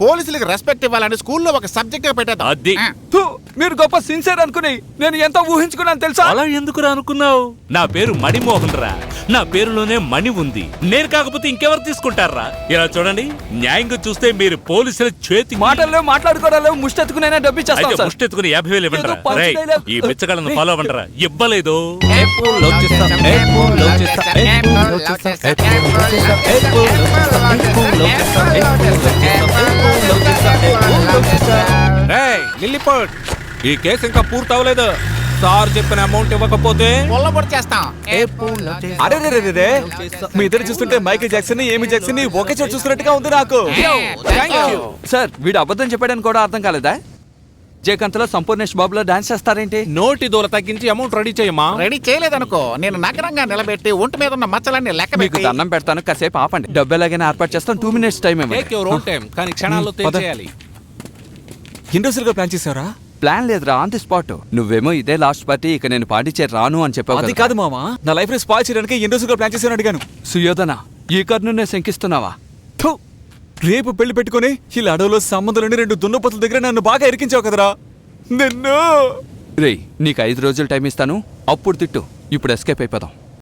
పోలీసులకు రెస్పెక్ట్ ఇవ్వాలని స్కూల్లో ఒక సబ్జెక్ట్ గా పెట్టేద్దాం. అది మీరు గొప్ప సిన్సియర్ అనుకుని నేను ఎంతో ఊహించుకున్నాను తెలుసా. అలా ఎందుకురా అనుకున్నావు? నా పేరు మణిమోహన్ రా. నా పేరులోనే మణి ఉంది. నేను కాకపోతే ఇంకెవరు తీసుకుంటారా? ఇలా చూడండి, న్యాయంగా చూస్తే మీరు పోలీసుల చేతి మాటల్లో మాట్లాడుకోవడాలో ముష్టెత్తుకునైనా డబ్బిచ్చేస్తాను సార్. ముష్టెత్తుకుని 50,000 ఇవ్వండిరా. ఏదో పంచ్ రేయ్, డైలాగ్. ఈ బిచ్చగాళ్ళను ఫాలో అవ్వండిరా. ఇవ్వలేదు. లిల్లీపుట్, ఈ కేసు ఇంకా పూర్తి అవ్వలేదు. సార్ చెప్పిన అమౌంట్ ఇవ్వకపోతే పొల్లబొడి చేస్తాం. అరే రే రే రే, మీ ఇద్దరు చూస్తుంటే మైకేల్ జాక్సన్ ఏమి జాక్సన్ ఒకే చోటు చూస్తున్నట్టుగా ఉంది నాకు. సార్ వీడు అబద్ధం చెప్పాడని కూడా అర్థం కాలేదా? జయకాంత్లో సంపూర్ణేష్ బాబులో డాన్స్ చేస్తారేంటి? నోటి దూల తగ్గించి అమౌంట్ రెడీ చేయమా. రెడీ చేయలేదనుకో, నేను నగరంగా నిలబెట్టి ఒంటి మీద ఉన్న మచ్చలన్నీ లెక్క మీకు పెట్టి దండం పెడతాను, కాసేపు ఆపండి. డబ్బు ఎలాగైనా ఏర్పాటు చేస్తాను. 2 minutes time take your own time, కానీ క్షణాల్లో చేయాలి. ఎన్ని రోజులుగా ప్లాన్ చేసావరా? ప్లాన్ లేదురా, ఆన్ ది స్పాట్. నువ్వేమో ఇదే లాస్ట్ పార్టీ, ఇక నేను పాండిచేరి రాను అని చెప్పావు. అది కాదు మామా, నా లైఫ్ ని స్పాయిల్ చేయడానికి ఎన్ని రోజులుగా ప్లాన్ చేశాను అడిగాను. సుయోధన, ఈ కర్ను శంకిస్తున్నావా? థు, రేపు పెళ్లి పెట్టుకుని ఇలా అడవులో సంబంధాలని 2 దున్నపోతుల దగ్గర నన్ను బాగా ఇరికించావు కదరా. నిన్ను రేయ్, నీకు 5 రోజులు టైం ఇస్తాను, అప్పుడు తిట్టు. ఇప్పుడు ఎస్కేప్ అయిపోదాం.